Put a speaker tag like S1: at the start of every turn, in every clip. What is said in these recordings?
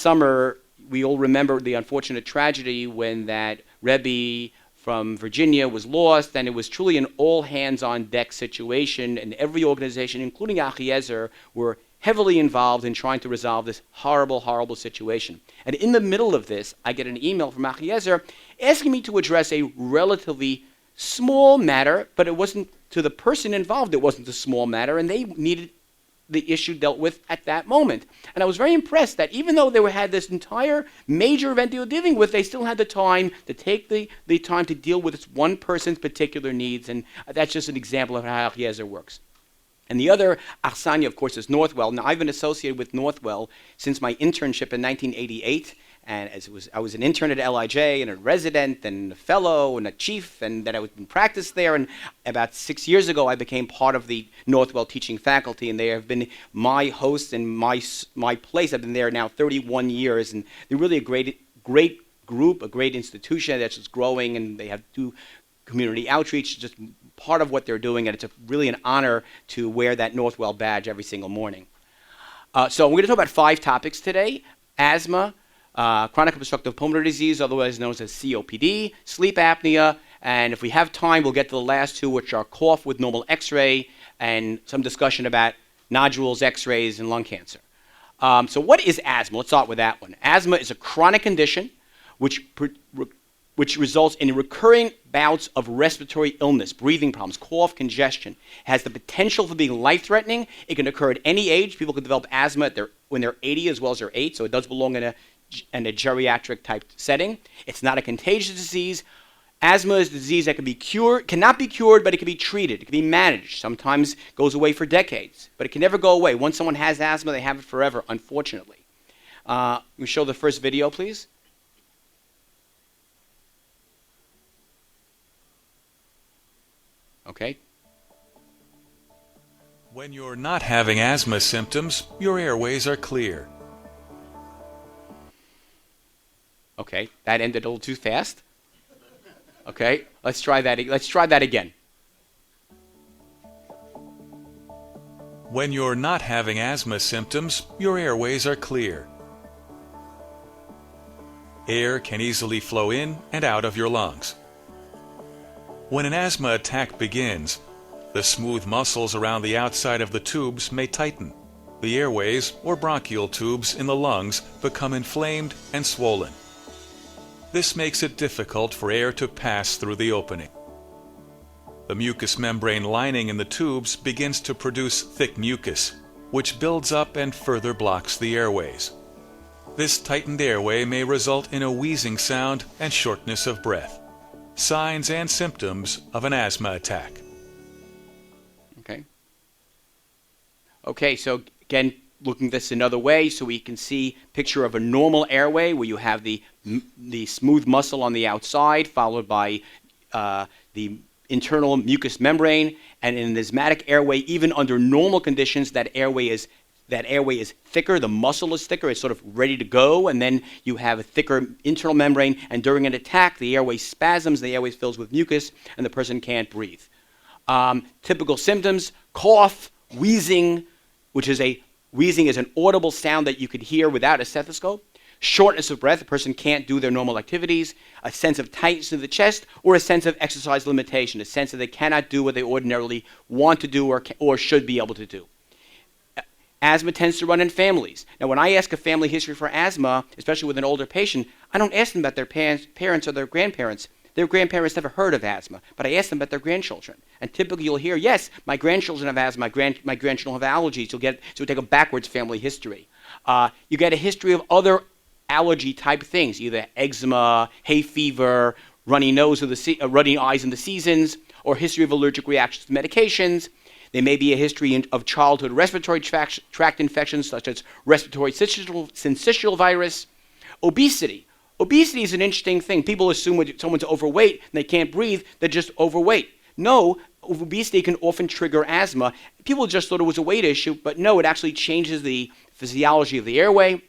S1: summer, we all remember the unfortunate tragedy when that Rebbe from Virginia was lost, and it was truly an all-hands-on-deck situation, and every organization, including Achiezer, were heavily involved in trying to resolve this horrible, horrible situation. And in the middle of this, I get an email from Achiezer asking me to address a relatively small matter, but it wasn't, to the person involved, it wasn't a small matter, and they needed the issue dealt with at that moment. And I was very impressed that even though they had this entire major event they were dealing with, they still had the time to take the time to deal with this one person's particular needs, and that's just an example of how Achiezer works. And the other Arsanya, of course, is Northwell. Now, I've been associated with Northwell since my internship in 1988, and I was an intern at LIJ and a resident and a fellow and a chief, and then I was in practice there. And about 6 years ago, I became part of the Northwell teaching faculty, and they have been my hosts and my place. I've been there now 31 years, and they're really a great group, a great institution that's just growing, and they do community outreach, just part of what they're doing, and it's really an honor to wear that Northwell badge every single morning. So we're going to talk about 5 topics today: asthma, chronic obstructive pulmonary disease, otherwise known as COPD, sleep apnea, and if we have time, we'll get to the last 2, which are cough with normal X-ray, and some discussion about nodules, X-rays, and lung cancer. So what is asthma? Let's start with that one. Asthma is a chronic condition which results in recurring bouts of respiratory illness, breathing problems, cough, congestion. It has the potential for being life-threatening. It can occur at any age. People can develop asthma when they're 80 as well as they're 8, so it does belong in a geriatric type setting. It's not a contagious disease. Asthma is a disease that cannot be cured, but it can be treated. It can be managed. Sometimes goes away for decades, but it can never go away. Once someone has asthma, they have it forever, unfortunately. We show the first video, please. Okay.
S2: When you're not having asthma symptoms, your airways are clear.
S1: Okay, that ended a little too fast. Okay, let's try that again.
S2: When you're not having asthma symptoms, your airways are clear. Air can easily flow in and out of your lungs. When an asthma attack begins, the smooth muscles around the outside of the tubes may tighten. The airways, or bronchial tubes in the lungs, become inflamed and swollen. This makes it difficult for air to pass through the opening. The mucous membrane lining in the tubes begins to produce thick mucus, which builds up and further blocks the airways. This tightened airway may result in a wheezing sound and shortness of breath. Signs and symptoms of an asthma attack.
S1: Okay, so again, looking at this another way, so we can see a picture of a normal airway where you have the smooth muscle on the outside, followed by the internal mucous membrane, and in an asthmatic airway, even under normal conditions, that airway is thicker, the muscle is thicker, it's sort of ready to go, and then you have a thicker internal membrane, and during an attack, the airway spasms, the airway fills with mucus, and the person can't breathe. Typical symptoms: cough, wheezing, wheezing is an audible sound that you could hear without a stethoscope. Shortness of breath, a person can't do their normal activities. A sense of tightness in the chest, or a sense of exercise limitation, a sense that they cannot do what they ordinarily want to do or should be able to do. Asthma tends to run in families. Now, when I ask a family history for asthma, especially with an older patient, I don't ask them about their parents or their grandparents. Their grandparents never heard of asthma, but I ask them about their grandchildren. And typically you'll hear, yes, my grandchildren have asthma, my grandchildren have allergies. So we take a backwards family history. You get a history of other allergy-type things, either eczema, hay fever, runny eyes in the seasons, or history of allergic reactions to medications. There may be a history of childhood respiratory tract infections, such as respiratory syncytial virus. Obesity. Obesity is an interesting thing. People assume when someone's overweight and they can't breathe, they're just overweight. No, obesity can often trigger asthma. People just thought it was a weight issue, but no, it actually changes the physiology of the airway.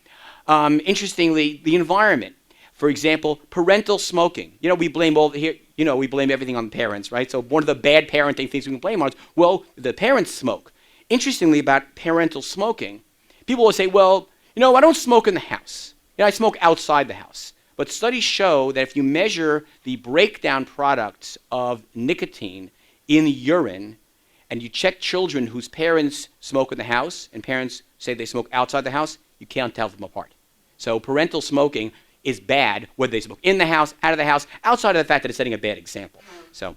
S1: Interestingly, the environment. For example, parental smoking. We blame we blame everything on the parents, right? So one of the bad parenting things we can blame on is, well, the parents smoke. Interestingly, about parental smoking, people will say, well, I don't smoke in the house. I smoke outside the house. But studies show that if you measure the breakdown products of nicotine in urine, and you check children whose parents smoke in the house and parents say they smoke outside the house, you can't tell them apart. So parental smoking is bad whether they smoke in the house, out of the house, outside of the fact that it's setting a bad example. So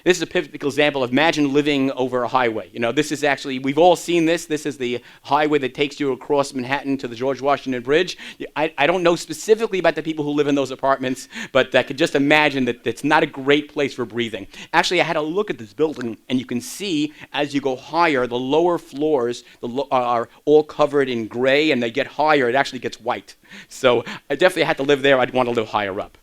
S1: this is a typical example of imagine living over a highway. This is actually, we've all seen this. This is the highway that takes you across Manhattan to the George Washington Bridge. I don't know specifically about the people who live in those apartments, but I could just imagine that it's not a great place for breathing. Actually, I had a look at this building, and you can see as you go higher, the lower floors are all covered in gray, and they get higher, it actually gets white. So I definitely had to live there. I'd want to live higher up.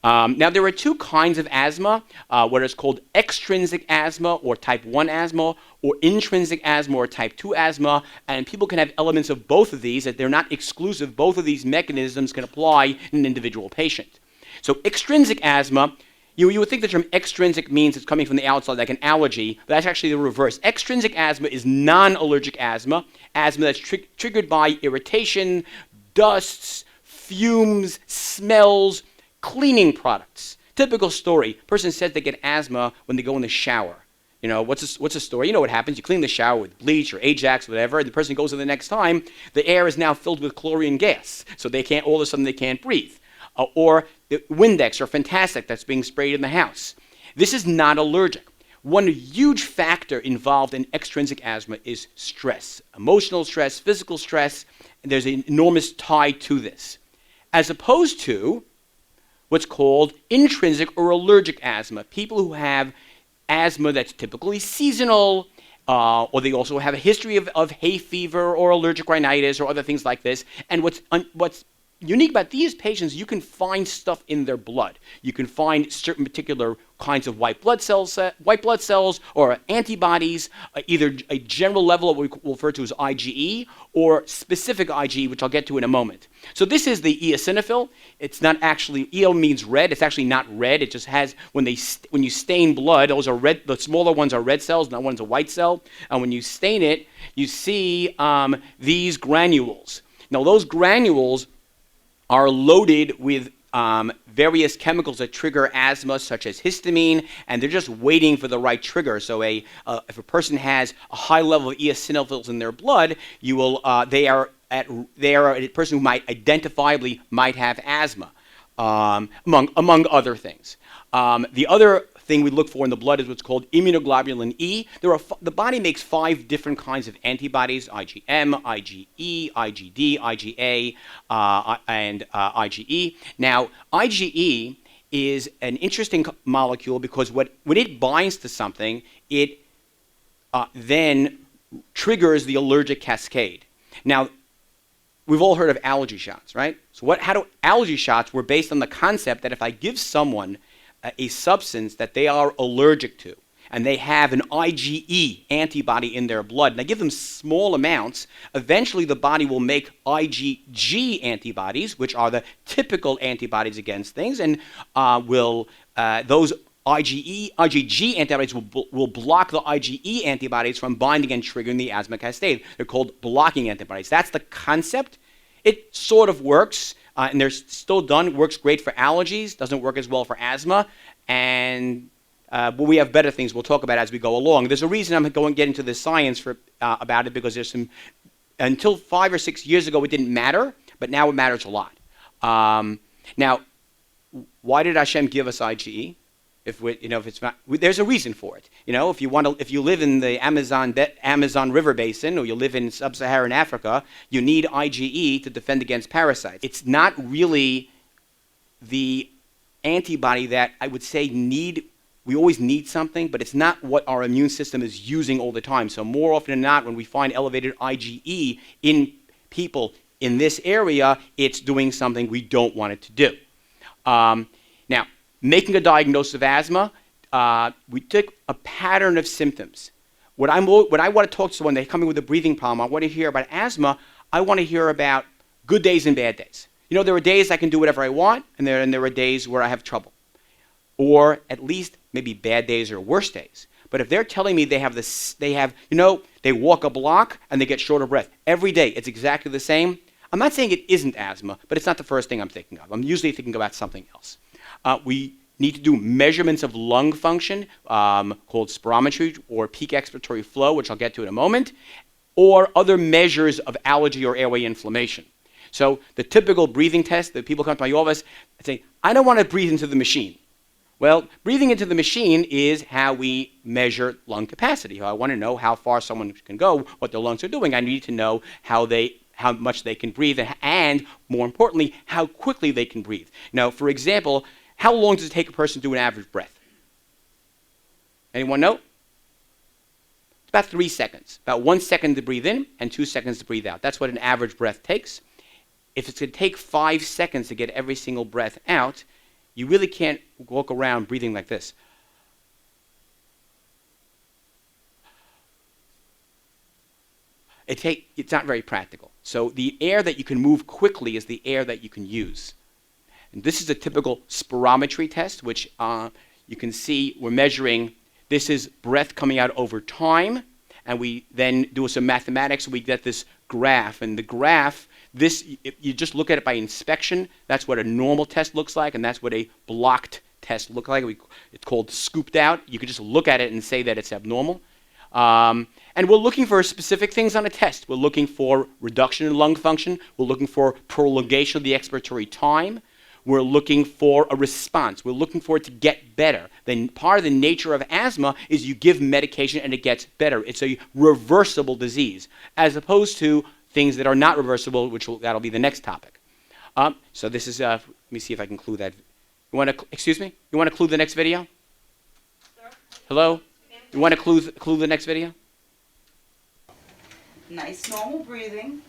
S1: Now, there are two kinds of asthma, what is called extrinsic asthma or type 1 asthma, or intrinsic asthma or type 2 asthma, and people can have elements of both of these, that they're not exclusive. Both of these mechanisms can apply in an individual patient. So extrinsic asthma, you would think the term extrinsic means it's coming from the outside, like an allergy, but that's actually the reverse. Extrinsic asthma is non-allergic asthma, asthma that's triggered by irritation, dusts, fumes, smells, cleaning products. Typical story. Person says they get asthma when they go in the shower. What's the story? You know what happens. You clean the shower with bleach or Ajax, whatever, and the person goes in the next time. The air is now filled with chlorine gas, so all of a sudden they can't breathe. Or the Windex or Fantastic that's being sprayed in the house. This is not allergic. One huge factor involved in extrinsic asthma is stress. Emotional stress, physical stress, and there's an enormous tie to this. As opposed to what's called intrinsic or allergic asthma. People who have asthma that's typically seasonal, or they also have a history of hay fever or allergic rhinitis or other things like this. And what's unique about these patients, you can find stuff in their blood. You can find certain particular kinds of white blood cells or antibodies, either a general level of what we refer to as IgE or specific IgE, which I'll get to in a moment. So this is the eosinophil. It's not actually, EO means red. It's actually not red. It just has, when you stain blood, those are red, the smaller ones are red cells, and that one's a white cell. And when you stain it, you see these granules. Now those granules are loaded with various chemicals that trigger asthma, such as histamine, and they're just waiting for the right trigger. So if a person has a high level of eosinophils in their blood, they are a person who might identifiably have asthma, among other things. The other thing we look for in the blood is what's called Immunoglobulin E. The body makes 5 different kinds of antibodies: IgM, IgE, IgD, IgA, and IgE. Now, IgE is an interesting molecule because when it binds to something, it then triggers the allergic cascade. Now, we've all heard of allergy shots, right? So allergy shots were based on the concept that if I give someone a substance that they are allergic to, and they have an IgE antibody in their blood, and I give them small amounts, eventually the body will make IgG antibodies, which are the typical antibodies against things, and those IgG antibodies will block the IgE antibodies from binding and triggering the asthma cascade. They're called blocking antibodies. That's the concept. It sort of works. And they're still done. Works great for allergies, doesn't work as well for asthma, and but we have better things we'll talk about as we go along. There's a reason I'm going to get into the science about it, because until 5 or 6 years ago it didn't matter, but now it matters a lot. Now, why did Hashem give us IgE? If it's not, there's a reason for it. If you live in the Amazon River Basin, or you live in sub-Saharan Africa, you need IgE to defend against parasites. It's not really the antibody that I would say we always need something, but it's not what our immune system is using all the time. So more often than not, when we find elevated IgE in people in this area, it's doing something we don't want it to do. Now, making a diagnosis of asthma, we took a pattern of symptoms. When I want to talk to someone, they come in with a breathing problem, I want to hear about asthma, I want to hear about good days and bad days. There are days I can do whatever I want, and there are days where I have trouble. Or at least maybe bad days or worse days. But if they're telling me they walk a block and they get short of breath every day, it's exactly the same, I'm not saying it isn't asthma, but it's not the first thing I'm thinking of. I'm usually thinking about something else. We need to do measurements of lung function called spirometry or peak expiratory flow, which I'll get to in a moment, or other measures of allergy or airway inflammation. So the typical breathing test that people come to my office and say, I don't want to breathe into the machine. Well, breathing into the machine is how we measure lung capacity. I want to know how far someone can go, what their lungs are doing. I need to know how much they can breathe, and more importantly, how quickly they can breathe. Now, for example, how long does it take a person to do an average breath? Anyone know? It's about 3 seconds. About 1 second to breathe in and 2 seconds to breathe out. That's what an average breath takes. If it's going to take 5 seconds to get every single breath out, you really can't walk around breathing like this. It's not very practical. So the air that you can move quickly is the air that you can use. And this is a typical spirometry test, which you can see we're measuring. This is breath coming out over time, and we then do some mathematics, and we get this graph. And the graph, you just look at it by inspection. That's what a normal test looks like, and that's what a blocked test looks like. It's called scooped out. You can just look at it and say that it's abnormal. And we're looking for specific things on a test. We're looking for reduction in lung function. We're looking for prolongation of the expiratory time. We're looking for a response. We're looking for it to get better. Then part of the nature of asthma is you give medication and it gets better. It's a reversible disease, as opposed to things that are not reversible, that'll be the next topic. So this is, let me see if I can clue that. Excuse me? You want to clue the next video?
S3: Sir?
S1: Hello? You want to clue the next video?
S3: Nice normal breathing.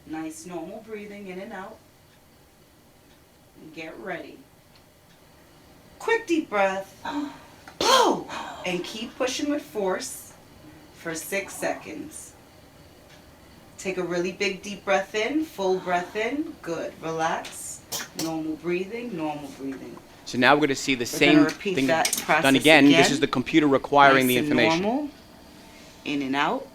S3: Nice normal breathing in and out. And get ready. Quick deep breath. Blow! And keep pushing with force for 6 seconds. Take a really big deep breath in, full breath in. Good. Relax. Normal breathing, normal breathing.
S1: So now we're going to see the
S3: We're
S1: same
S3: repeat
S1: thing
S3: that process
S1: done again. This is the computer requiring the
S3: Nice and
S1: information.
S3: normal. In and out.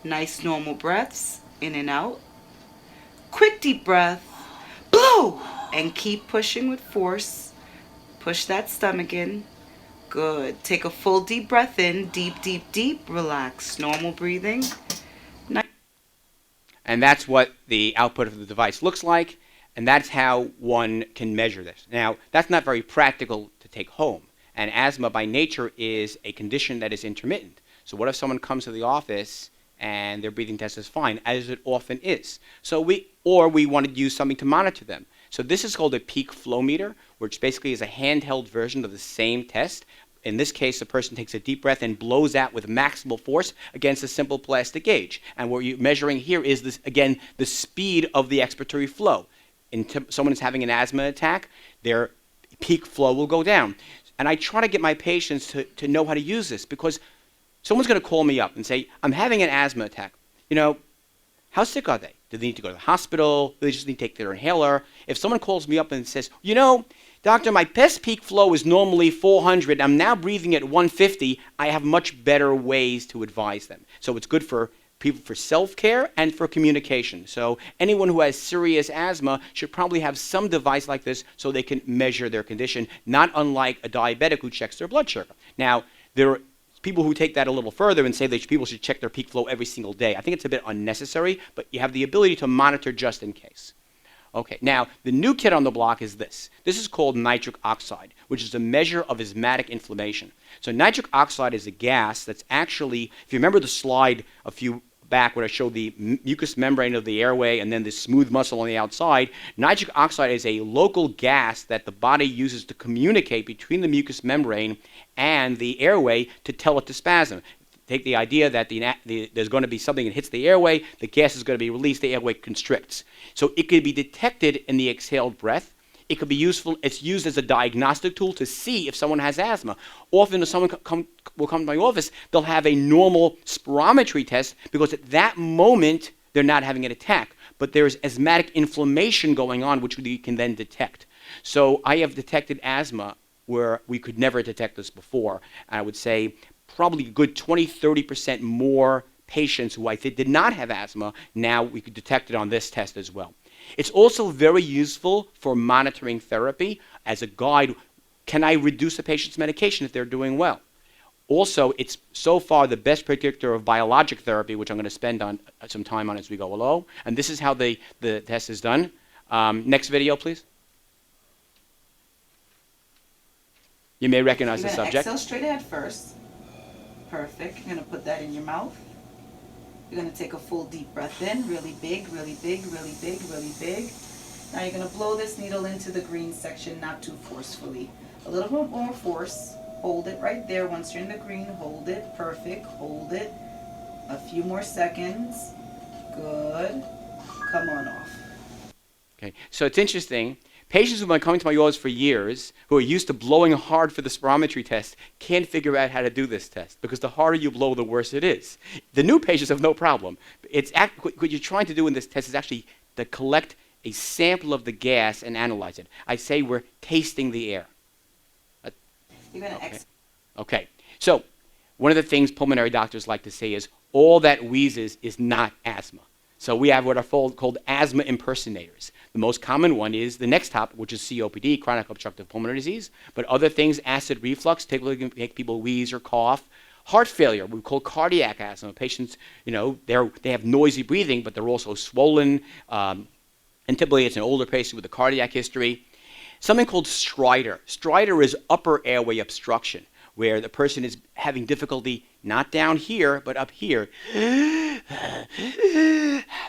S3: Nice normal breaths. In and out. Quick deep breath. Blow! And keep pushing with force. Push that stomach in. Good. Take a full deep breath in. Deep, deep, deep. Relax. Normal breathing.
S1: And that's what the output of the device looks like, and that's how one can measure this. Now, that's not very practical to take home, and asthma by nature is a condition that is intermittent. So what if someone comes to the office and their breathing test is fine, as it often is? So we want to use something to monitor them. So this is called a peak flow meter, which basically is a handheld version of the same test. In this case, the person takes a deep breath and blows out with maximal force against a simple plastic gauge. And what you're measuring here is, this, again, the speed of the expiratory flow. Someone is having an asthma attack, their peak flow will go down. And I try to get my patients to know how to use this, because someone's going to call me up and say, I'm having an asthma attack. You know, how sick are they? Do they need to go to the hospital? Do they just need to take their inhaler? If someone calls me up and says, you know, doctor, my best peak flow is normally 400. I'm now breathing at 150. I have much better ways to advise them. So it's good for people for self-care and for communication. So anyone who has serious asthma should probably have some device like this so they can measure their condition, not unlike a diabetic who checks their blood sugar. Now, there are people who take that a little further and say that people should check their peak flow every single day. I think it's a bit unnecessary, but you have the ability to monitor just in case. Okay, now the new kid on the block is this. This is called nitric oxide, which is a measure of asthmatic inflammation. So nitric oxide is a gas that's actually, if you remember the slide a few back when I showed the mucous membrane of the airway and then the smooth muscle on the outside, nitric oxide is a local gas that the body uses to communicate between the mucous membrane and the airway to tell it to spasm. Take the idea that there's going to be something that hits the airway, the gas is going to be released, the airway constricts. So it could be detected in the exhaled breath. It could be useful, it's used as a diagnostic tool to see if someone has asthma. Often if someone will come to my office, they'll have a normal spirometry test because at that moment they're not having an attack. But there's asthmatic inflammation going on which we can then detect. So I have detected asthma where we could never detect this before. I would say probably a good 20-30% more patients who I think did not have asthma, now we could detect it on this test as well. It's also very useful for monitoring therapy as a guide. Can I reduce a patient's medication if they're doing well? Also, it's so far the best predictor of biologic therapy, which I'm going to spend on some time on as we go along. And this is how the test is done. Next video, please. You may recognize the subject.
S3: You're going to exhale straight ahead first. Perfect. You're going to put that in your mouth. You're going to take a full deep breath in, really big, really big, really big, really big. Now you're going to blow this needle into the green section, not too forcefully. A little bit more force. Hold it right there. Once you're in the green, hold it. Perfect. Hold it. A few more seconds. Good. Come on off.
S1: Okay, so it's interesting. Patients who've been coming to my office for years, who are used to blowing hard for the spirometry test, can't figure out how to do this test because the harder you blow, the worse it is. The new patients have no problem. What you're trying to do in this test is actually to collect a sample of the gas and analyze it. I say we're tasting the air.
S3: You're going to
S1: Okay, so one of the things pulmonary doctors like to say is all that wheezes is not asthma. So we have what are called asthma impersonators. The most common one is the next top, which is COPD, chronic obstructive pulmonary disease. But other things, acid reflux, typically can make people wheeze or cough. Heart failure, we call cardiac asthma. Patients, they have noisy breathing, but they're also swollen. And typically it's an older patient with a cardiac history. Something called stridor. Stridor is upper airway obstruction, where the person is having difficulty not down here, but up here.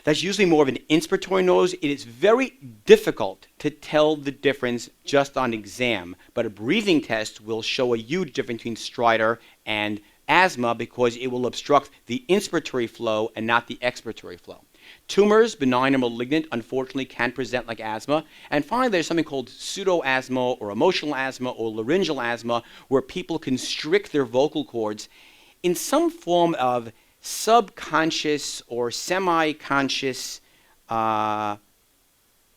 S1: That's usually more of an inspiratory noise. It is very difficult to tell the difference just on exam, but a breathing test will show a huge difference between stridor and asthma because it will obstruct the inspiratory flow and not the expiratory flow. Tumors, benign or malignant, unfortunately can present like asthma. And finally, there's something called pseudo asthma or emotional asthma or laryngeal asthma, where people constrict their vocal cords in some form of subconscious or semi-conscious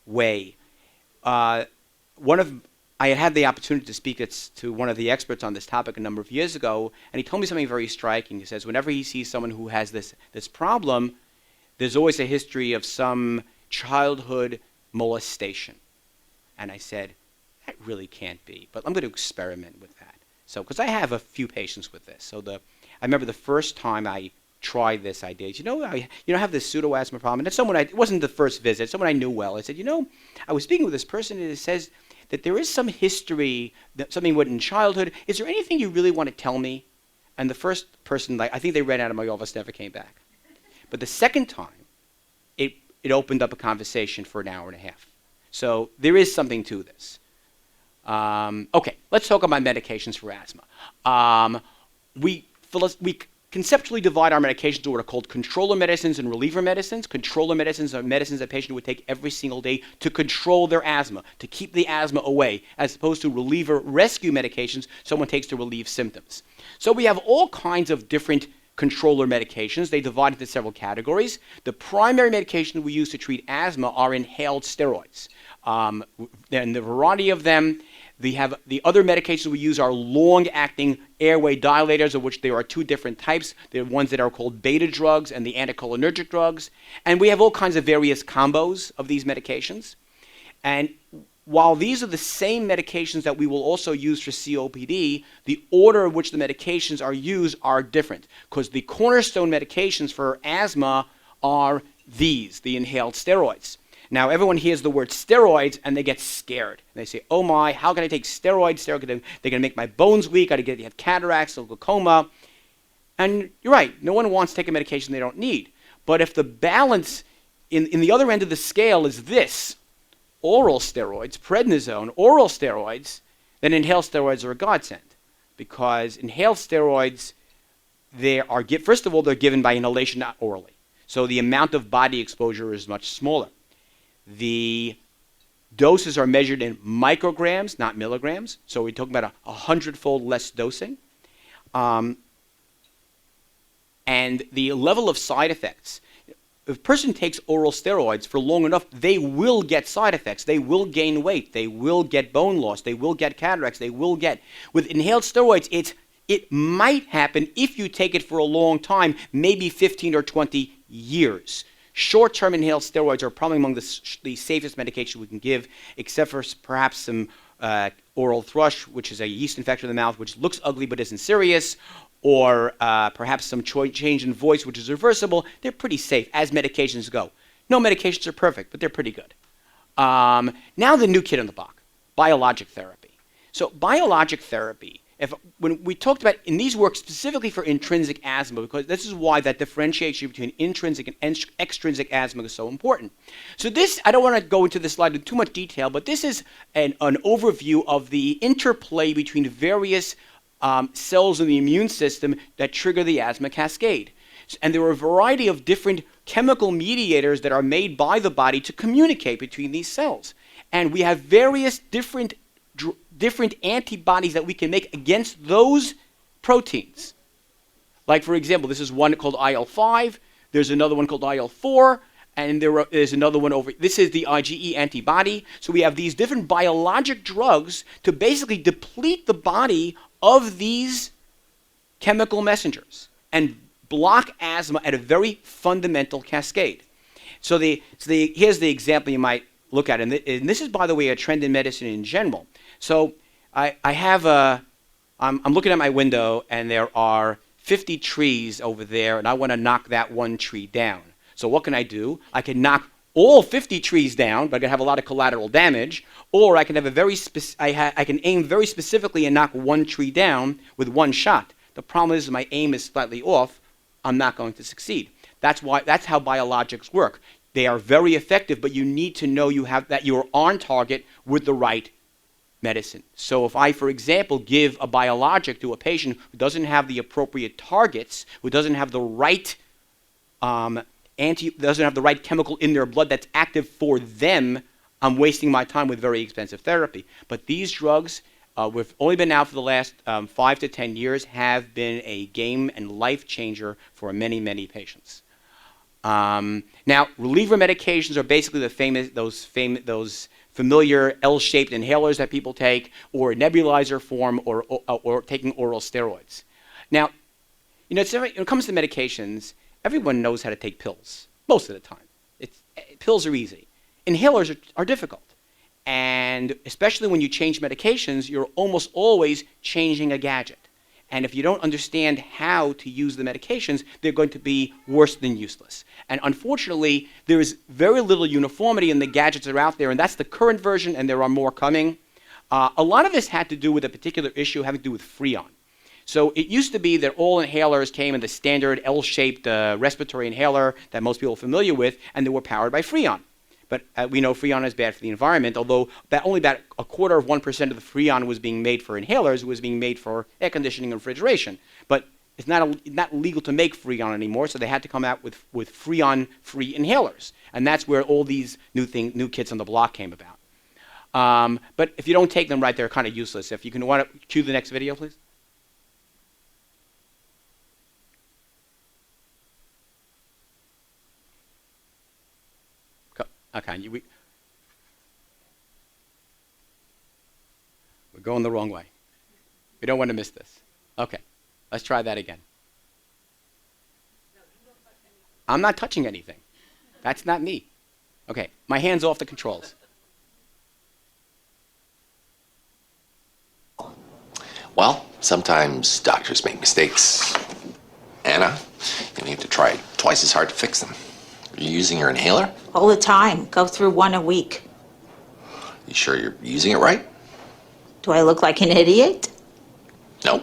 S1: way. I had the opportunity to speak to one of the experts on this topic a number of years ago, and he told me something very striking. He says whenever he sees someone who has this problem, there's always a history of some childhood molestation. And I said, that really can't be, but I'm going to experiment with that. So, because I have a few patients with this. So I remember the first time I tried this idea. I have this pseudo asthma problem, and it's it wasn't the first visit, someone I knew well. I said, I was speaking with this person, and it says that there is some history, that something went in childhood. Is there anything you really want to tell me? And the first person, I think they ran out of my office, never came back. But the second time, it opened up a conversation for an hour and a half. So there is something to this. Okay, let's talk about medications for asthma. We conceptually divide our medications into what are called controller medicines and reliever medicines. Controller medicines are medicines that a patient would take every single day to control their asthma, to keep the asthma away, as opposed to reliever rescue medications someone takes to relieve symptoms. So we have all kinds of different controller medications. They divide into several categories. The primary medication we use to treat asthma are inhaled steroids. And the variety of them, the other medications we use are long-acting airway dilators, of which there are two different types. There are ones that are called beta drugs and the anticholinergic drugs. And we have all kinds of various combos of these medications. And while these are the same medications that we will also use for COPD, the order in which the medications are used are different, because the cornerstone medications for asthma are these, the inhaled steroids. Now, everyone hears the word steroids and they get scared. They say, oh my, how can I take steroids? They're going to make my bones weak. I get cataracts or glaucoma. And you're right, no one wants to take a medication they don't need. But if the balance in the other end of the scale is this, oral steroids, prednisone, oral steroids, then inhaled steroids are a godsend. Because inhaled steroids, first of all, they're given by inhalation, not orally. So the amount of body exposure is much smaller. The doses are measured in micrograms, not milligrams. So we're talking about 100-fold less dosing. And the level of side effects, if a person takes oral steroids for long enough, they will get side effects. They will gain weight. They will get bone loss. They will get cataracts. With inhaled steroids, it's It might happen if you take it for a long time, maybe 15 or 20 years. Short-term inhaled steroids are probably among the safest medications we can give, except for perhaps some oral thrush, which is a yeast infection in the mouth, which looks ugly but isn't serious, or perhaps some change in voice, which is reversible. They're pretty safe as medications go. No medications are perfect, but they're pretty good. Now the new kid on the block, biologic therapy. So biologic therapy, when we talked about, and these work specifically for intrinsic asthma, because this is why that differentiation between intrinsic and extrinsic asthma is so important. So this, I don't want to go into this slide in too much detail, but this is an overview of the interplay between various cells in the immune system that trigger the asthma cascade. And there are a variety of different chemical mediators that are made by the body to communicate between these cells. And we have various different antibodies that we can make against those proteins. Like, for example, this is one called IL-5. There's another one called IL-4. And there's another one over. This is the IgE antibody. So we have these different biologic drugs to basically deplete the body of these chemical messengers and block asthma at a very fundamental cascade. So here's the example you might look at. And this is, by the way, a trend in medicine in general. So I'm looking at my window, and there are 50 trees over there, and I want to knock that one tree down. So what can I do? I can knock all 50 trees down, but I can have a lot of collateral damage, or I can have I can aim very specifically and knock one tree down with one shot. The problem is my aim is slightly off. I'm not going to succeed. That's how biologics work. They are very effective, but you need to know that you're on target with the right medicine. So if I, for example, give a biologic to a patient who doesn't have the appropriate targets, who doesn't have the right doesn't have the right chemical in their blood that's active for them, I'm wasting my time with very expensive therapy. But these drugs, we've only been out for the last 5 to 10 years, have been a game and life changer for many, many patients. Now, reliever medications are basically those familiar L-shaped inhalers that people take, or nebulizer form, or taking oral steroids. Now, when it comes to medications, everyone knows how to take pills most of the time. Pills are easy. Inhalers are difficult. And especially when you change medications, you're almost always changing a gadget. And if you don't understand how to use the medications, they're going to be worse than useless. And unfortunately, there is very little uniformity in the gadgets that are out there, and that's the current version, and there are more coming. A lot of this had to do with a particular issue having to do with Freon. So it used to be that all inhalers came in the standard L-shaped respiratory inhaler that most people are familiar with, and they were powered by Freon. But we know Freon is bad for the environment, although only about 1/4% of the Freon was being made for inhalers. It was being made for air conditioning and refrigeration. But it's not legal to make Freon anymore, so they had to come out with Freon-free inhalers. And that's where all these new kids on the block came about. But if you don't take them right, they're kind of useless. If you can want to cue the next video, please. Okay, we're going the wrong way. We don't want to miss this. Okay, let's try that again. I'm not touching anything. That's not me. Okay, my hand's off the controls.
S4: Well, sometimes doctors make mistakes. Anna, you have to try twice as hard to fix them. Are you using your inhaler?
S5: All the time. Go through one a week.
S4: You sure you're using it right?
S5: Do I look like an idiot?
S4: No.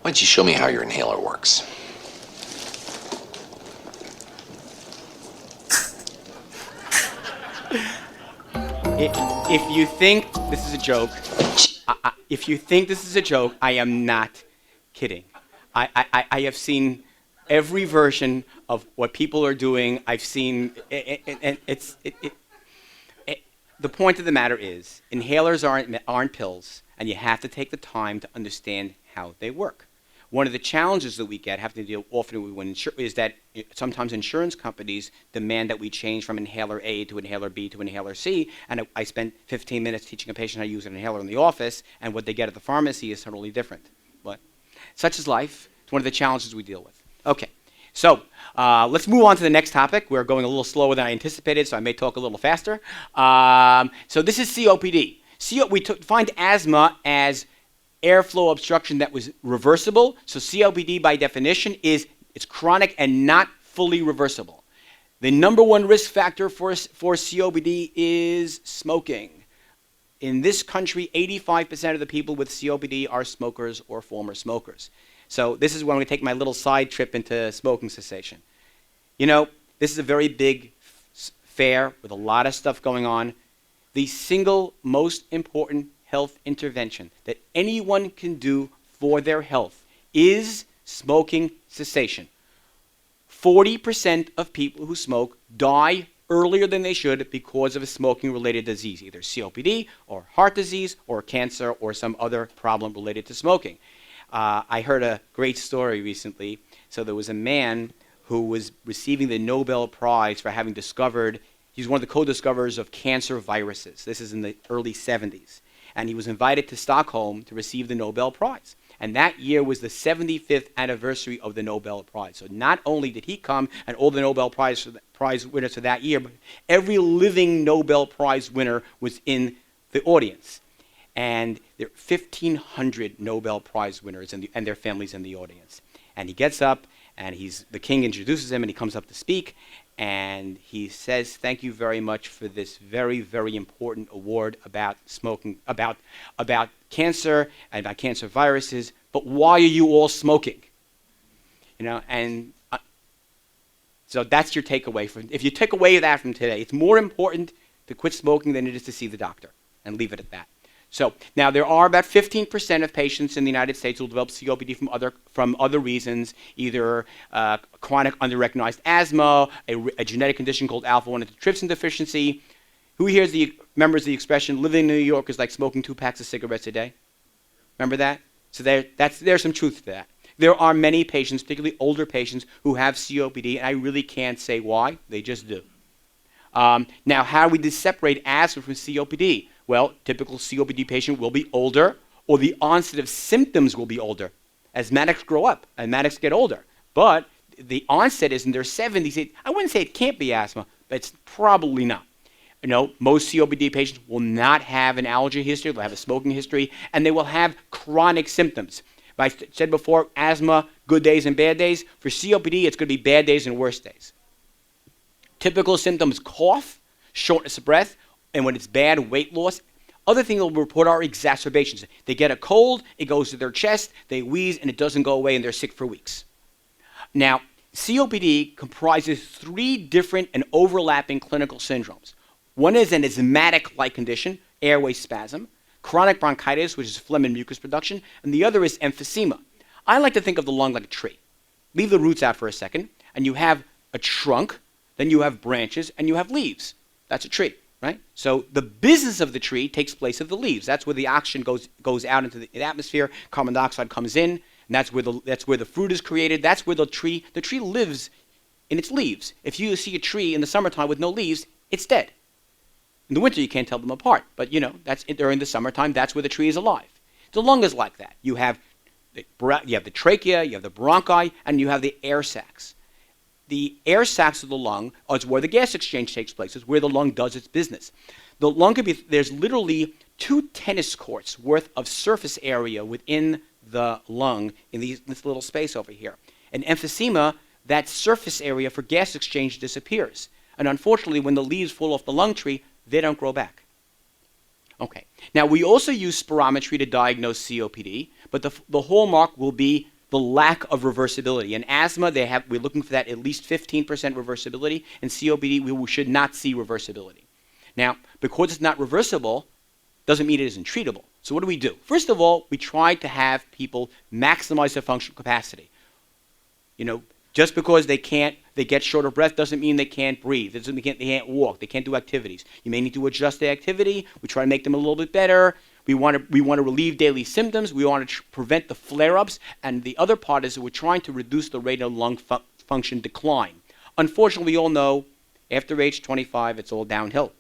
S4: Why don't you show me how your inhaler works?
S1: If you think this is a joke, I am not kidding. I have seen every version of what people are doing. I've seen, and the point of the matter is, inhalers aren't pills, and you have to take the time to understand how they work. one of the challenges that we get, have to deal often with is that sometimes insurance companies demand that we change from inhaler A to inhaler B to inhaler C, and I spent 15 minutes teaching a patient how to use an inhaler in the office, and what they get at the pharmacy is totally different. But such is life. It's one of the challenges we deal with. Okay, so let's move on to the next topic. We're going a little slower than I anticipated, so I may talk a little faster. So this is COPD. We defined asthma as airflow obstruction that was reversible. So COPD by definition it's chronic and not fully reversible. The number one risk factor for COPD is smoking. In this country, 85% of the people with COPD are smokers or former smokers. So this is when I'm going to take my little side trip into smoking cessation. You know, this is a very big fair with a lot of stuff going on. The single most important health intervention that anyone can do for their health is smoking cessation. 40% of people who smoke die earlier than they should because of a smoking-related disease, either COPD or heart disease or cancer or some other problem related to smoking. I heard a great story recently. So there was a man who was receiving the Nobel Prize for having discovered, he's one of the co-discoverers of cancer viruses. This is in the early 70s. And he was invited to Stockholm to receive the Nobel Prize. And that year was the 75th anniversary of the Nobel Prize. So not only did he come and all the Nobel Prize winners for that year, but every living Nobel Prize winner was in the audience. And there are 1,500 Nobel Prize winners and their families in the audience. And he gets up, and the king introduces him, and he comes up to speak. And he says, "Thank you very much for this very, very important award about smoking, about cancer and about cancer viruses. But why are you all smoking?" You know, and so that's your takeaway. If you take away that from today, it's more important to quit smoking than it is to see the doctor, and leave it at that. So now there are about 15% of patients in the United States who develop COPD from other reasons, either chronic underrecognized asthma, a genetic condition called alpha-1 antitrypsin deficiency. Who here remembers the expression, living in New York is like smoking 2 packs of cigarettes a day? Remember that? So there's some truth to that. There are many patients, particularly older patients, who have COPD, and I really can't say why. They just do. Now, how do we separate asthma from COPD? Well, typical COPD patient will be older, or the onset of symptoms will be older. Asthmatics grow up, asthmatics get older, but the onset is in their 70s. I wouldn't say it can't be asthma, but it's probably not. You know, most COPD patients will not have an allergy history, they'll have a smoking history, and they will have chronic symptoms. I said before, asthma, good days and bad days. For COPD, it's going to be bad days and worse days. Typical symptoms: cough, shortness of breath, and when it's bad, weight loss. Other things they'll report are exacerbations. They get a cold, it goes to their chest, they wheeze, and it doesn't go away, and they're sick for weeks. Now, COPD comprises 3 different and overlapping clinical syndromes. One is an asthmatic-like condition, airway spasm, chronic bronchitis, which is phlegm and mucus production, and the other is emphysema. I like to think of the lung like a tree. Leave the roots out for a second, and you have a trunk, then you have branches, and you have leaves. That's a tree. Right? So the business of the tree takes place of the leaves. That's where the oxygen goes out into the atmosphere. Carbon dioxide comes in, and that's where the fruit is created. That's where the tree lives in its leaves. If you see a tree in the summertime with no leaves, it's dead. In the winter, you can't tell them apart. But during the summertime, that's where the tree is alive. The lung is like that. You have the trachea, you have the bronchi, and you have the air sacs. The air sacs of the lung is where the gas exchange takes place. It's where the lung does its business. The lung there's literally 2 tennis courts worth of surface area within the lung in this little space over here. And emphysema, that surface area for gas exchange disappears. And unfortunately, when the leaves fall off the lung tree, they don't grow back. Okay. Now, we also use spirometry to diagnose COPD, but the hallmark will be the lack of reversibility. In asthma, we're looking for that at least 15% reversibility. In COPD, we should not see reversibility. Now, because it's not reversible, doesn't mean it isn't treatable. So what do we do? First of all, we try to have people maximize their functional capacity. Just because they get short of breath doesn't mean they can't breathe. They can't walk. They can't do activities. You may need to adjust the activity. We try to make them a little bit better. We want to relieve daily symptoms. We want to prevent the flare-ups. And the other part is that we're trying to reduce the rate of lung function decline. Unfortunately, we all know after age 25, it's all downhill.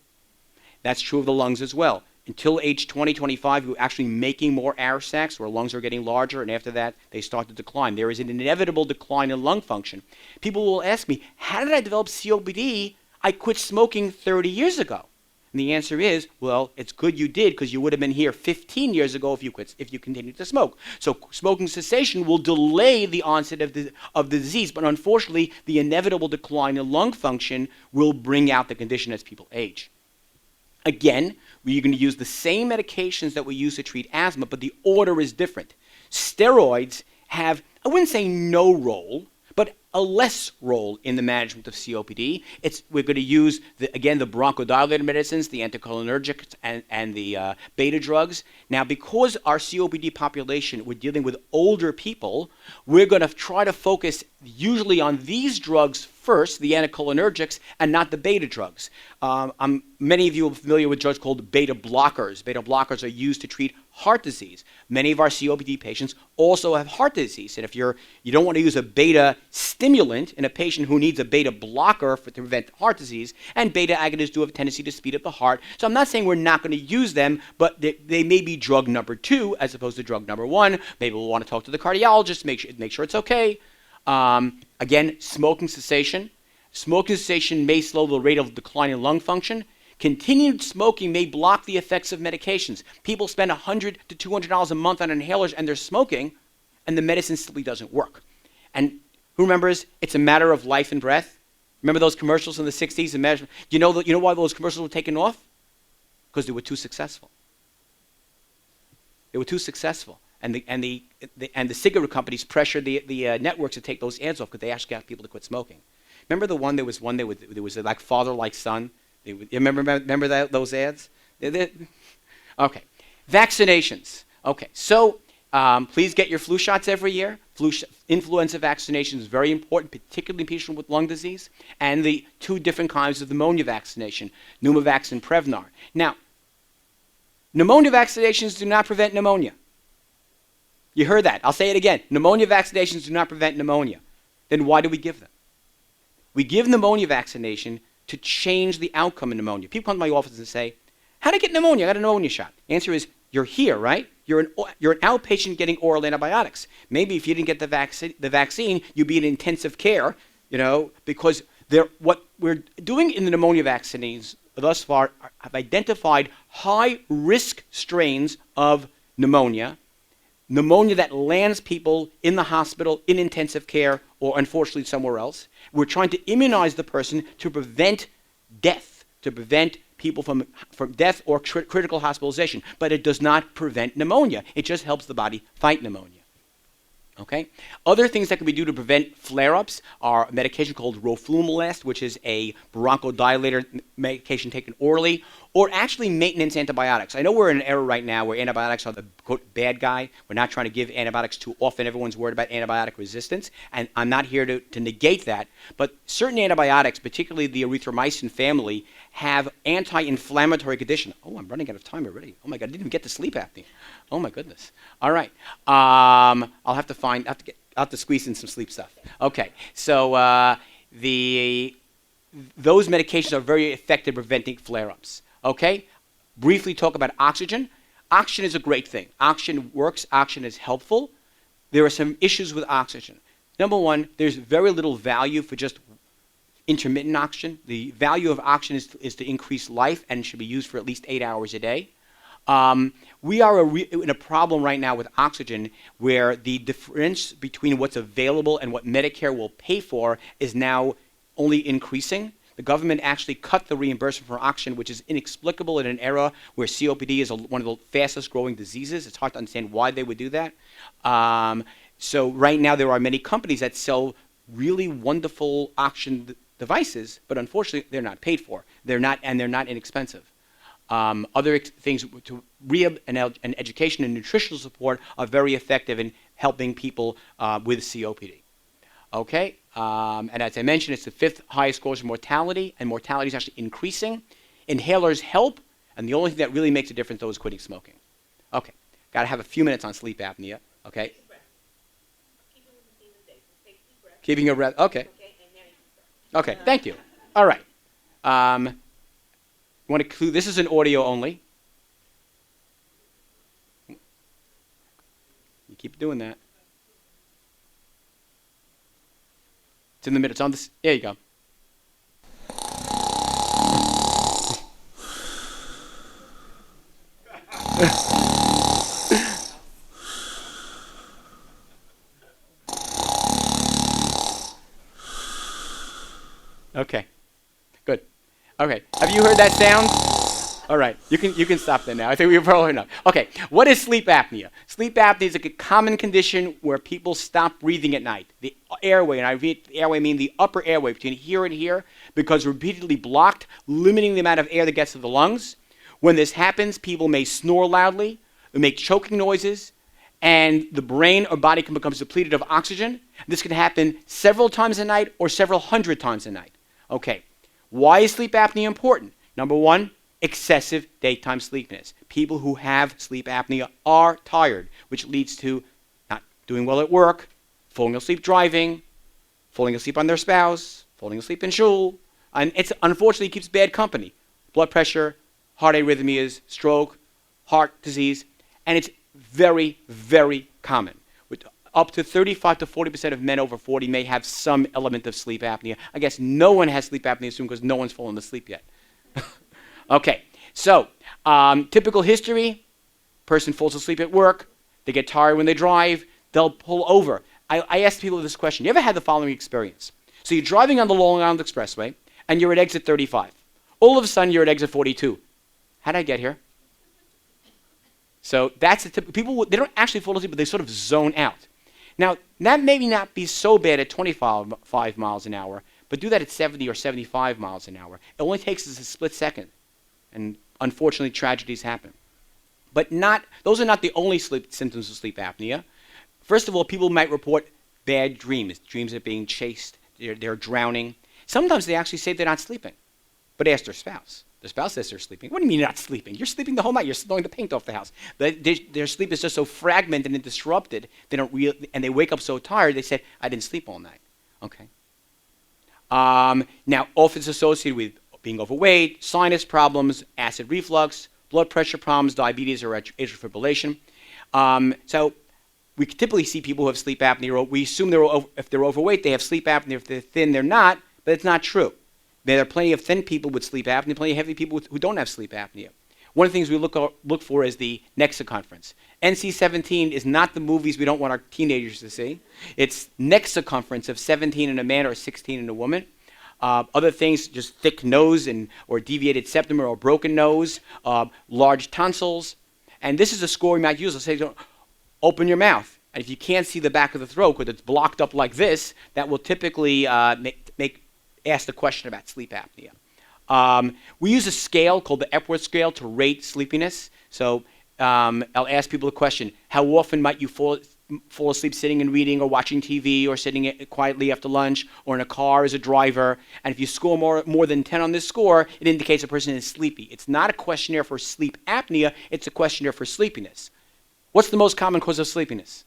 S1: That's true of the lungs as well. Until age 20, 25, you're actually making more air sacs, where lungs are getting larger, and after that, they start to decline. There is an inevitable decline in lung function. People will ask me, how did I develop COPD? I quit smoking 30 years ago. And the answer is, well, it's good you did, because you would have been here 15 years ago if you continued to smoke. So smoking cessation will delay the onset of the disease, but unfortunately, the inevitable decline in lung function will bring out the condition as people age. Again, we're going to use the same medications that we use to treat asthma, but the order is different. Steroids have, I wouldn't say no role, but a less role in the management of COPD. We're going to use, the bronchodilator medicines, the anticholinergics, and the beta drugs. Now, because our COPD population, we're dealing with older people, we're going to try to focus usually on these drugs first, the anticholinergics, and not the beta drugs. Many of you are familiar with drugs called beta blockers. Beta blockers are used to treat heart disease. Many of our COPD patients also have heart disease. And if you don't want to use a beta stimulant in a patient who needs a beta blocker to prevent heart disease, and beta agonists do have a tendency to speed up the heart. So I'm not saying we're not going to use them, but they may be drug number 2 as opposed to drug number 1. Maybe we'll want to talk to the cardiologist, make sure it's okay. Again, smoking cessation. Smoking cessation may slow the rate of decline in lung function. Continued smoking may block the effects of medications. People spend $100 to $200 a month on inhalers and they're smoking, and the medicine simply doesn't work. And who remembers it's a matter of life and breath? Remember those commercials in the 60s? You know why those commercials were taken off? Because they were too successful. They were too successful. And the cigarette companies pressured the networks to take those ads off because they actually got people to quit smoking. Remember there was like father like son. You remember those ads? Okay, vaccinations. Okay, so please get your flu shots every year. Influenza vaccination is very important, particularly in people with lung disease, and the 2 different kinds of pneumonia vaccination, Pneumovax and Prevnar. Now, pneumonia vaccinations do not prevent pneumonia. You heard that. I'll say it again. Pneumonia vaccinations do not prevent pneumonia. Then why do we give them? We give pneumonia vaccination to change the outcome of pneumonia. People come to my office and say, how did I get pneumonia? I got a pneumonia shot. The answer is, you're here, right? You're an outpatient getting oral antibiotics. Maybe if you didn't get the vaccine, you'd be in intensive care, because what we're doing in the pneumonia vaccines thus far have identified high-risk strains of pneumonia that lands people in the hospital, in intensive care, or unfortunately somewhere else. We're trying to immunize the person to prevent death, to prevent people from death or critical hospitalization. But it does not prevent pneumonia. It just helps the body fight pneumonia. Okay? Other things that can be done to prevent flare-ups are a medication called roflumilast, which is a bronchodilator medication taken orally, or actually maintenance antibiotics. I know we're in an era right now where antibiotics are the quote bad guy. We're not trying to give antibiotics too often. Everyone's worried about antibiotic resistance, and I'm not here to negate that. But certain antibiotics, particularly the erythromycin family, have anti-inflammatory condition. Oh, I'm running out of time already. Oh my God, I didn't even get to sleep apnea. Oh my goodness. All right. I'll have to squeeze in some sleep stuff. Okay. So those medications are very effective at preventing flare-ups. Okay? Briefly talk about oxygen. Oxygen is a great thing. Oxygen works. Oxygen is helpful. There are some issues with oxygen. Number one, there's very little value for just intermittent oxygen. The value of oxygen is to increase life and should be used for at least 8 hours a day. We are in a problem right now with oxygen where the difference between what's available and what Medicare will pay for is now only increasing. The government actually cut the reimbursement for oxygen, which is inexplicable in an era where COPD is one of the fastest growing diseases. It's hard to understand why they would do that. So right now there are many companies that sell really wonderful oxygen devices, but unfortunately they're not paid for. They're not inexpensive. Other things to rehab and education and nutritional support are very effective in helping people with COPD. Okay, and as I mentioned, it's the 5th highest cause of mortality, and mortality is actually increasing. Inhalers help, and the only thing that really makes a difference though is quitting smoking. Okay. Got to have a few minutes on sleep apnea. Okay. Keeping your breath. Okay. Okay. Thank you. All right. You want to clue? This is an audio only. You keep doing that. It's in the middle. It's on this. There you go. Okay. Good. Okay. Have you heard that sound? All right. You can stop there now. I think we've probably enough. Okay. What is sleep apnea? Sleep apnea is a common condition where people stop breathing at night. The airway, and I mean the airway, mean the upper airway between here and here, because repeatedly blocked, limiting the amount of air that gets to the lungs. When this happens, people may snore loudly, make choking noises, and the brain or body can become depleted of oxygen. This can happen several times a night or several hundred times a night. Okay, why is sleep apnea important? Number one, excessive daytime sleepiness. People who have sleep apnea are tired, which leads to not doing well at work, falling asleep driving, falling asleep on their spouse, falling asleep in shul, and it unfortunately keeps bad company. Blood pressure, heart arrhythmias, stroke, heart disease, and it's very, very common. With up to 35 to 40% of men over 40 may have some element of sleep apnea. I guess no one has sleep apnea soon because no one's fallen asleep yet. Okay, so typical history, person falls asleep at work, they get tired when they drive, they'll pull over. I asked people this question. You ever had the following experience? So you're driving on the Long Island Expressway, and you're at exit 35. All of a sudden, you're at exit 42. How did I get here? So that's the typical, people, they don't actually fall asleep, but they sort of zone out. Now, that may not be so bad at 25 miles an hour, but do that at 70 or 75 miles an hour. It only takes us a split second, and unfortunately, tragedies happen. But those are not the only symptoms of sleep apnea. First of all, people might report bad dreams, dreams of being chased, they're drowning. Sometimes they actually say they're not sleeping, but ask their spouse. The spouse says they're sleeping. What do you mean you're not sleeping? You're sleeping the whole night. You're blowing the paint off the house. Their sleep is just so fragmented and disrupted, and they wake up so tired, they said, I didn't sleep all night. Okay. Now, often it's associated with being overweight, sinus problems, acid reflux, blood pressure problems, diabetes, or atrial fibrillation. So we typically see people who have sleep apnea. We assume if they're overweight, they have sleep apnea. If they're thin, they're not, but it's not true. There are plenty of thin people with sleep apnea, plenty of heavy people who don't have sleep apnea. One of the things we look for is the neck circumference. NC-17 is not the movies we don't want our teenagers to see. It's neck circumference of 17 in a man or 16 in a woman. Other things, just thick nose or deviated septum or a broken nose, large tonsils. And this is a score we might use. Let's say, open your mouth. And if you can't see the back of the throat because it's blocked up like this, that will typically ask the question about sleep apnea. We use a scale called the Epworth Scale to rate sleepiness. So I'll ask people a question. How often might you fall asleep sitting and reading or watching TV or sitting quietly after lunch or in a car as a driver? And if you score more than 10 on this score, it indicates a person is sleepy. It's not a questionnaire for sleep apnea. It's a questionnaire for sleepiness. What's the most common cause of sleepiness?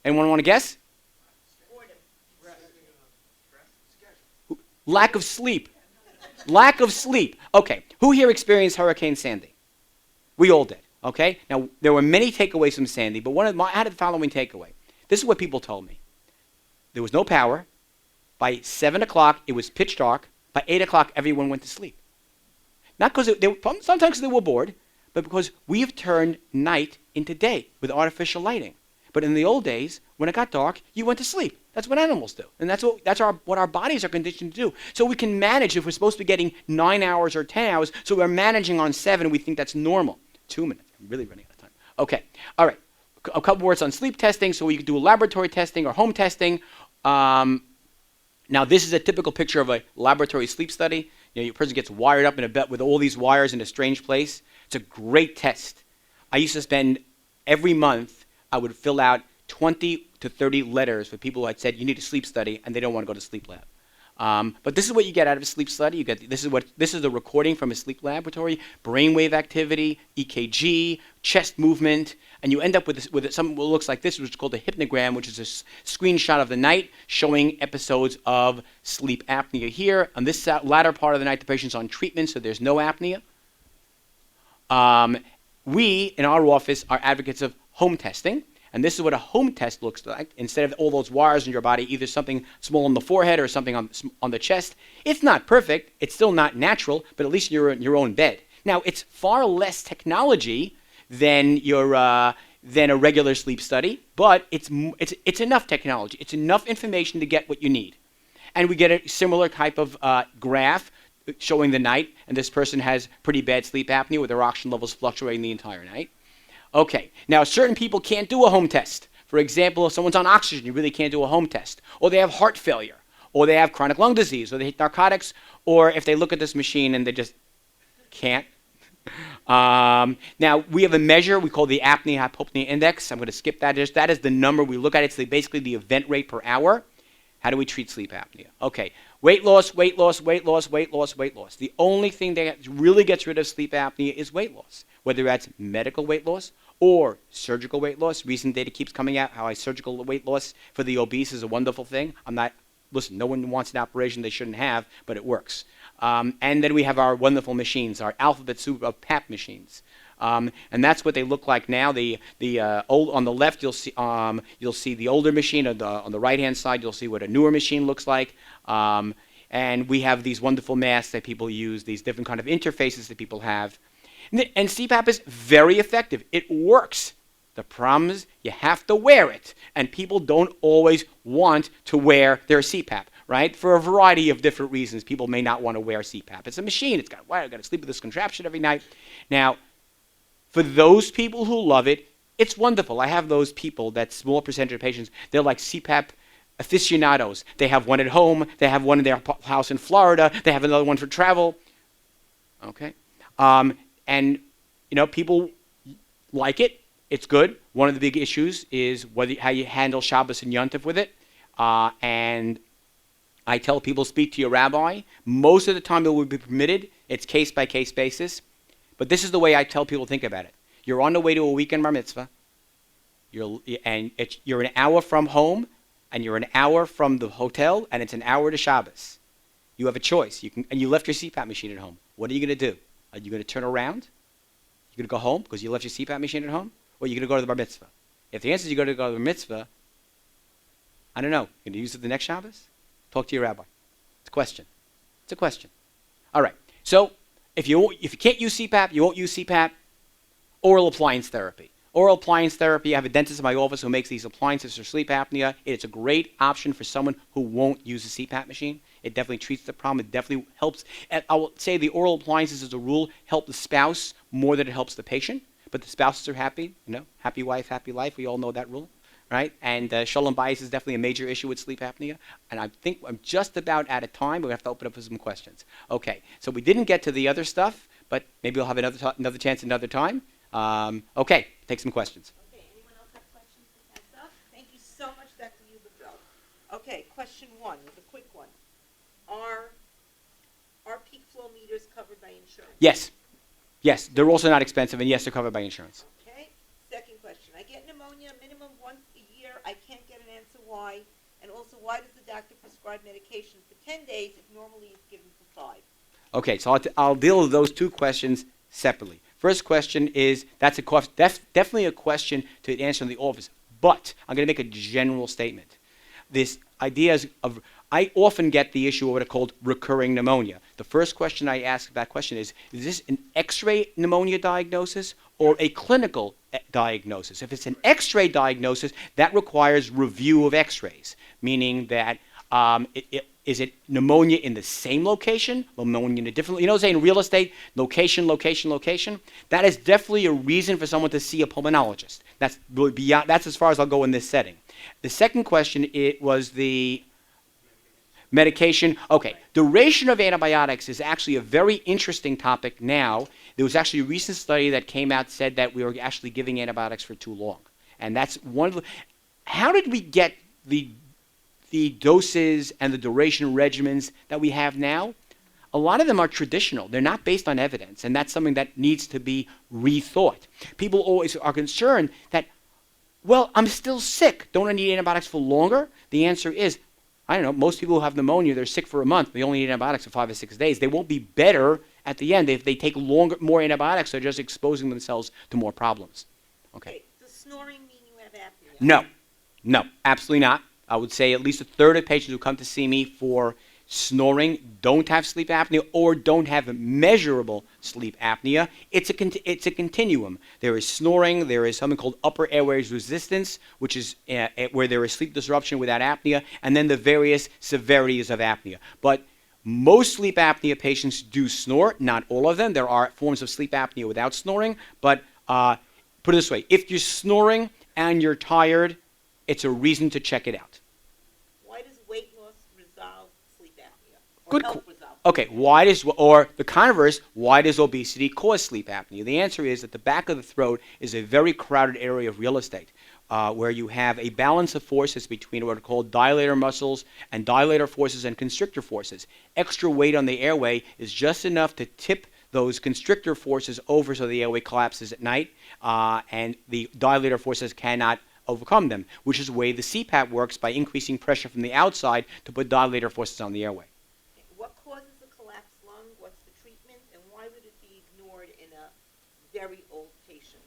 S1: Anyone want to guess? Lack of sleep. Lack of sleep. Okay. Who here experienced Hurricane Sandy? We all did. Okay. Now, there were many takeaways from Sandy, but I had the following takeaway. This is what people told me. There was no power. By 7 o'clock, it was pitch dark. By 8 o'clock, everyone went to sleep. Not because sometimes they were bored, but because we've turned night into day with artificial lighting. But in the old days, when it got dark, you went to sleep. That's what animals do. And that's what our bodies are conditioned to do. So we can manage if we're supposed to be getting 9 hours or 10 hours, so we're managing on 7, we think that's normal. 2 minutes. I'm really running out of time. Okay. All right. A couple words on sleep testing. So you can do laboratory testing or home testing. Now, this is a typical picture of a laboratory sleep study. Your person gets wired up in a bed with all these wires in a strange place. It's a great test. I used to spend every month, I would fill out 20 to 30 letters for people who had said, you need a sleep study, and they don't want to go to sleep lab. But this is what you get out of a sleep study. This is the recording from a sleep laboratory: brainwave activity, EKG, chest movement, and you end up with something that looks like this, which is called a hypnogram, which is a screenshot of the night showing episodes of sleep apnea. Here on this latter part of the night, the patient's on treatment, so there's no apnea. We in our office are advocates of home testing. And this is what a home test looks like. Instead of all those wires in your body, either something small on the forehead or something on the chest. It's not perfect. It's still not natural, but at least you're in your own bed. Now, it's far less technology than a regular sleep study, but it's enough technology. It's enough information to get what you need. And we get a similar type of graph showing the night, and this person has pretty bad sleep apnea with their oxygen levels fluctuating the entire night. Okay, now certain people can't do a home test. For example, if someone's on oxygen, you really can't do a home test. Or they have heart failure, or they have chronic lung disease, or they take narcotics, or if they look at this machine and they just can't. Now, we have a measure we call the Apnea Hypopnea Index. I'm going to skip that. That is the number we look at. It's basically the event rate per hour. How do we treat sleep apnea? Okay, weight loss, weight loss, weight loss, weight loss, weight loss. The only thing that really gets rid of sleep apnea is weight loss, whether that's medical weight loss or surgical weight loss. Recent data keeps coming out how surgical weight loss for the obese is a wonderful thing. Listen, no one wants an operation they shouldn't have, but it works. And then we have our wonderful machines, our alphabet soup of PAP machines. And that's what they look like now. On the left, you'll see the older machine. On the right-hand side, you'll see what a newer machine looks like. And we have these wonderful masks that people use, these different kind of interfaces that people have. And CPAP is very effective. It works. The problem is you have to wear it. And people don't always want to wear their CPAP, right? For a variety of different reasons, people may not want to wear CPAP. It's a machine. I've got to sleep with this contraption every night. Now, for those people who love it, it's wonderful. I have those people, that small percentage of patients, they're like CPAP aficionados. They have one at home. They have one in their house in Florida. They have another one for travel. Okay? And, people like it. It's good. One of the big issues is how you handle Shabbos and Yontif with it. And I tell people, speak to your rabbi. Most of the time it will be permitted. It's case-by-case basis. But this is the way I tell people to think about it. You're on the way to a weekend bar mitzvah. You're an hour from home, and you're an hour from the hotel, and it's an hour to Shabbos. You have a choice. And you left your CPAP machine at home. What are you going to do? Are you going to turn around? You're going to go home because you left your CPAP machine at home? Or are you going to go to the bar mitzvah? If the answer is you're going to go to the bar mitzvah, I don't know. You're going to use it the next Shabbos? Talk to your rabbi. It's a question. It's a question. All right. So if you can't use CPAP, you won't use CPAP. Oral appliance therapy. Oral appliance therapy, I have a dentist in my office who makes these appliances for sleep apnea. It's a great option for someone who won't use a CPAP machine. It definitely treats the problem. It definitely helps. And I will say the oral appliances, as a rule, help the spouse more than it helps the patient. But the spouses are happy. Happy wife, happy life. We all know that rule, right? And shalom bayis is definitely a major issue with sleep apnea. And I think I'm just about out of time. We have to open up for some questions. Okay, so we didn't get to the other stuff, but maybe we'll have another chance another time. Okay, take some questions.
S6: Okay, anyone else have questions for Tessa? Thank you so much, Dr. Huberfeld. Okay, question one is a quick one. Are peak flow meters covered by insurance?
S1: Yes. Yes, they're also not expensive, and yes, they're covered by insurance.
S6: Okay, second question. I get pneumonia minimum once a year. I can't get an answer why. And also, why does the doctor prescribe medication for 10 days if normally it's given for 5?
S1: Okay, so I'll deal with those two questions separately. First question is, that's definitely a question to answer in the office, but I'm going to make a general statement. This idea of, I often get the issue of what are called recurring pneumonia. The first question I ask that question is this an X-ray pneumonia diagnosis or a clinical diagnosis? If it's an X-ray diagnosis, that requires review of X-rays, meaning that is it pneumonia in the same location, pneumonia in a different, say in real estate, location, location, location. That is definitely a reason for someone to see a pulmonologist. That's really beyond, that's as far as I'll go in this setting. The second question, it was the medication. Okay, duration of antibiotics is actually a very interesting topic now. There was actually a recent study that came out said that we were actually giving antibiotics for too long. And that's one of the, how did we get the the doses and the duration regimens that we have now, a lot of them are traditional. They're not based on evidence, and that's something that needs to be rethought. People always are concerned that, well, I'm still sick. Don't I need antibiotics for longer? The answer is, I don't know, most people who have pneumonia, they're sick for a month. They only need antibiotics for 5 or 6 days. They won't be better at the end if they take more antibiotics. They're just exposing themselves to more problems. Okay.
S6: Does snoring mean you have apnea?
S1: No, absolutely not. I would say at least a third of patients who come to see me for snoring don't have sleep apnea or don't have measurable sleep apnea. It's a continuum. There is snoring. There is something called upper airways resistance, which is where there is sleep disruption without apnea, and then the various severities of apnea. But most sleep apnea patients do snore. Not all of them. There are forms of sleep apnea without snoring. But put it this way: if you're snoring and you're tired, it's a reason to check it out.
S6: Why does weight loss resolve sleep apnea? Or
S1: Good
S6: help resolve?
S1: Okay, or the converse, why does obesity cause sleep apnea? The answer is that the back of the throat is a very crowded area of real estate where you have a balance of forces between what are called dilator muscles and dilator forces and constrictor forces. Extra weight on the airway is just enough to tip those constrictor forces over so the airway collapses at night, and the dilator forces cannot overcome them, which is the way the CPAP works, by increasing pressure from the outside to put dilator forces on the airway.
S6: What causes a collapsed lung? What's the treatment? And why would it be ignored in a very old patient?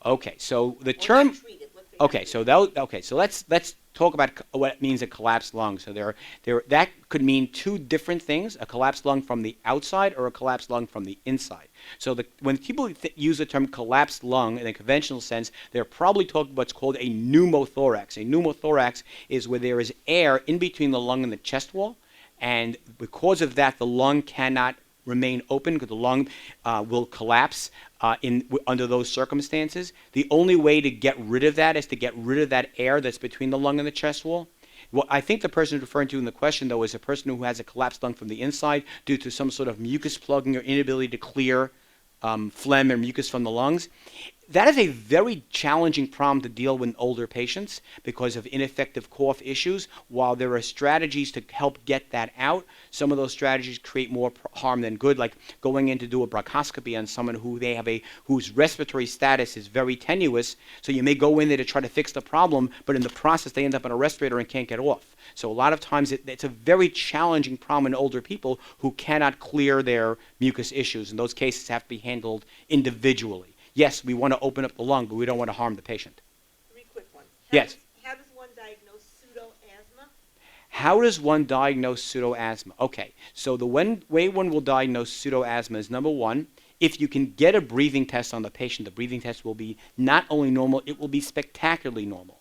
S1: Okay, so the
S6: Or
S1: term.
S6: not treated, let's say
S1: Okay,
S6: not
S1: so let's talk about what it means a collapsed lung. So that could mean two different things: a collapsed lung from the outside or a collapsed lung from the inside. So when people use the term collapsed lung in a conventional sense, they're probably talking about what's called a pneumothorax. A pneumothorax is where there is air in between the lung and the chest wall, and because of that, the lung cannot remain open because the lung will collapse under those circumstances. The only way to get rid of that is to get rid of that air that's between the lung and the chest wall. What I think the person referring to in the question, though, is a person who has a collapsed lung from the inside due to some sort of mucus plugging or inability to clear phlegm and mucus from the lungs. That is a very challenging problem to deal with in older patients because of ineffective cough issues. While there are strategies to help get that out, some of those strategies create more harm than good, like going in to do a bronchoscopy on someone whose respiratory status is very tenuous. So you may go in there to try to fix the problem, but in the process they end up on a respirator and can't get off. So a lot of times it's a very challenging problem in older people who cannot clear their mucus issues, and those cases have to be handled individually. Yes, we want to open up the lung, but we don't want to harm the patient.
S6: Three quick ones.
S1: Yes.
S6: How does one diagnose pseudo-asthma?
S1: How does one diagnose pseudo-asthma? Okay, so the way one will diagnose pseudo-asthma is, number one, if you can get a breathing test on the patient, the breathing test will be not only normal, it will be spectacularly normal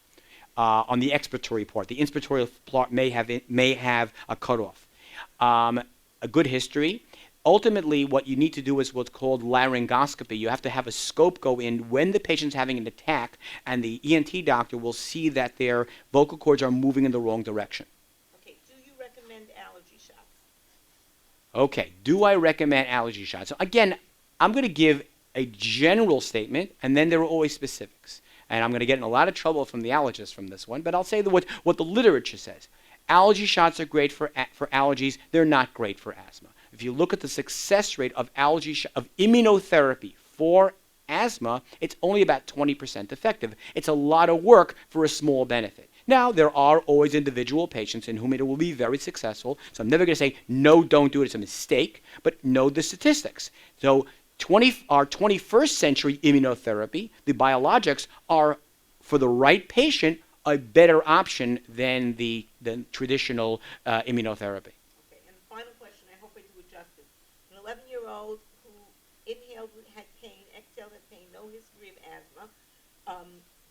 S1: on the expiratory part. The inspiratory part may have a cutoff. A good history. Ultimately, what you need to do is what's called laryngoscopy. You have to have a scope go in when the patient's having an attack, and the ENT doctor will see that their vocal cords are moving in the wrong direction.
S6: Okay, do you recommend allergy shots?
S1: Okay, do I recommend allergy shots? So again, I'm going to give a general statement, and then there are always specifics. And I'm going to get in a lot of trouble from the allergists from this one, but I'll say what the literature says. Allergy shots are great for allergies. They're not great for asthma. If you look at the success rate of immunotherapy for asthma, it's only about 20% effective. It's a lot of work for a small benefit. Now, there are always individual patients in whom it will be very successful, so I'm never going to say, no, don't do it, it's a mistake, but know the statistics. So our 21st century immunotherapy, the biologics, are, for the right patient, a better option than the traditional immunotherapy.
S6: Okay, and final question, I hope I do it justice. An 11-year-old who inhaled, had pain, exhaled, had pain, no history of asthma.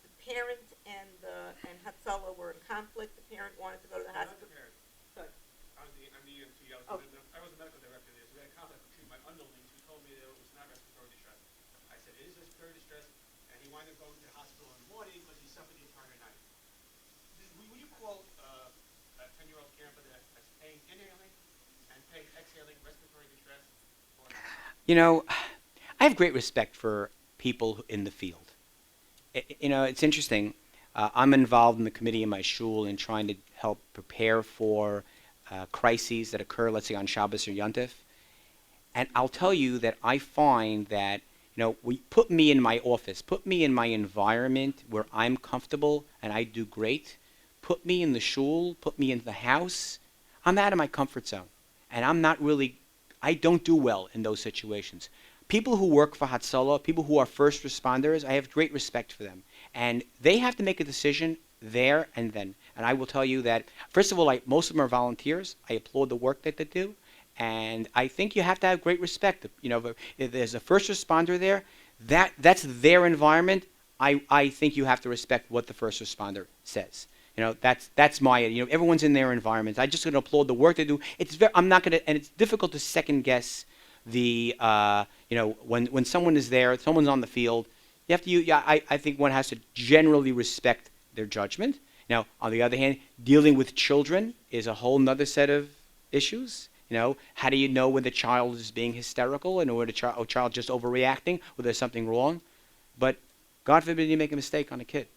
S6: The parent and Hatzalah were in conflict. The parent wanted to go to the hospital. Good.
S7: I'm the EMT. I was the medical director there, so we had contact between my underlings who told me that it was not respiratory distress. I said, it is respiratory distress, and he wound up going to the hospital in the morning because he suffered the entire night. Would you call a 10-year-old camper that has pain inhaling and pain exhaling respiratory distress? Or not?
S1: You know, I have great respect for people in the field. You know, it's interesting. I'm involved in the committee in my shul in trying to help prepare for crises that occur, let's say on Shabbos or Yontif. And I'll tell you that I find that, put me in my office, put me in my environment where I'm comfortable and I do great. Put me in the shul, put me in the house. I'm out of my comfort zone. And I don't do well in those situations. People who work for Hatzalah, people who are first responders, I have great respect for them. And they have to make a decision there and then. And I will tell you that, first of all, most of them are volunteers. I applaud the work that they do. And I think you have to have great respect. If there's a first responder there, that's their environment. I think you have to respect what the first responder says. That's my. Everyone's in their environment. I'm just going to applaud the work they do. I'm not going to, and it's difficult to second guess the. When someone is there, someone's on the field. You have to. I think one has to generally respect their judgment. Now, on the other hand, dealing with children is a whole nother set of issues. How do you know when the child is being hysterical and when a child just overreacting or there's something wrong? But God forbid you make a mistake on a kid.